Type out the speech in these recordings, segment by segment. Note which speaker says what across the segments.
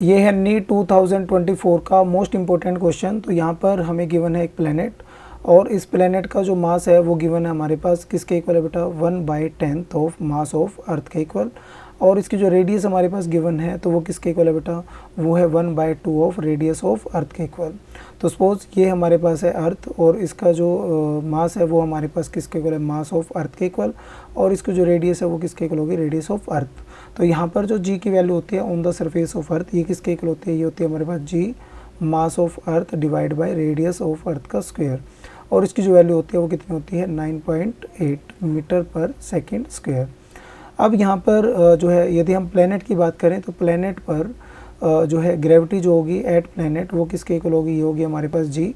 Speaker 1: ये है नीट 2024 का मोस्ट इम्पोर्टेंट क्वेश्चन। तो यहाँ पर हमें गिवन है एक प्लेनेट और इस प्लेनेट का जो मास है वो गिवन है हमारे पास किसके इक्वल है बेटा 1/10 ऑफ मास ऑफ अर्थ के इक्वल। और इसकी जो रेडियस हमारे पास गिवन है तो वो किसके इक्वल है बेटा, वो है 1/2 ऑफ रेडियस ऑफ अर्थ के इक्वल। तो सपोज ये हमारे पास है अर्थ और इसका जो मास है वो हमारे पास किसके इक्वल है, मास ऑफ अर्थ के इक्वल। और इसकी जो रेडियस है वो किसके इक्वल होगी, रेडियस ऑफ अर्थ। तो यहाँ पर जो जी की वैल्यू होती है on the surface of earth, ये किसके इक्वल होती है, ये होती है हमारे पास G mass of earth divide by radius of earth का स्क्वायर। और इसकी जो वैल्यू होती है वो कितनी होती है 9.8 मीटर पर सेकेंड स्क्वायर। अब यहाँ पर जो है यदि हम प्लेनेट की बात करें तो प्लेनेट पर जो है ग्रेविटी जो होगी एट प्लेनेट वो किसके इक्वल होगी, ये होगी हमारे पास G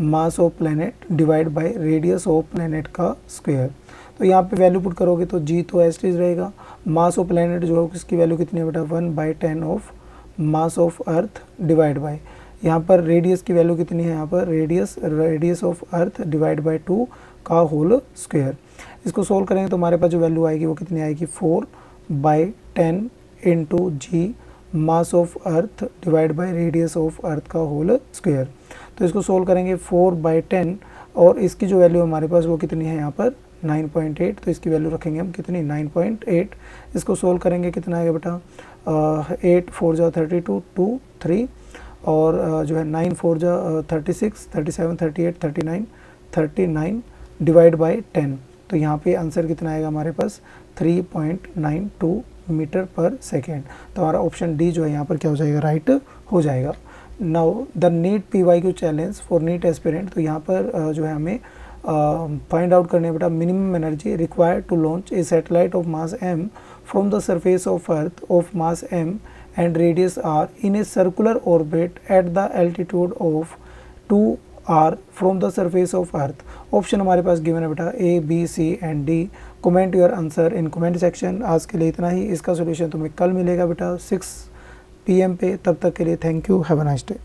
Speaker 1: mass of planet divide by radius of planet का स्क्वायर। तो यहाँ पे वैल्यू पुट करोगे तो जी तो एज इज रहेगा, मास ऑफ प्लेनेट जो है किसकी वैल्यू कितनी है बेटा 1/10 of mass of earth divide bye, यहाँ पर रेडियस की वैल्यू कितनी है, यहाँ पर radius of earth divide bye 2 का होल स्क्वायर। इसको सोल्व करेंगे तो हमारे पास जो वैल्यू आएगी वो कितनी आएगी 4/10 into G mass of earth divide by radius of earth का होल स्क्वायर। तो इसको सोल्व करेंगे 4/10 और इसकी जो वैल्यू हमारे पास वो कितनी है यहाँ पर 9.8। तो इसकी वैल्यू रखेंगे हम कितनी 9.8। इसको सोल्व करेंगे कितना आएगा बेटा 8 4 जा 32 2 3 और जो है 9 4 जा 36 37 38 39 डिवाइड बाय 10। तो यहाँ पे आंसर कितना आएगा हमारे पास 3.92 मीटर पर सेकेंड। तो हमारा ऑप्शन डी जो है यहाँ पर क्या हो जाएगा, राइट हो जाएगा। Now the NEET PYQ challenge for NEET aspirant. तो यहाँ पर जो है हमें फाइंड आउट करने बेटा minimum energy required to launch a satellite of mass m from the surface of earth of mass m and radius r in a circular orbit at the altitude of 2r from the surface of earth। Option हमारे पास given है बेटा A, B, C and D। Comment your answer in comment section. आज के लिए इतना ही, इसका solution तुम्हें कल मिलेगा बेटा 6 PM पे। तब तक के लिए thank you, have a nice day.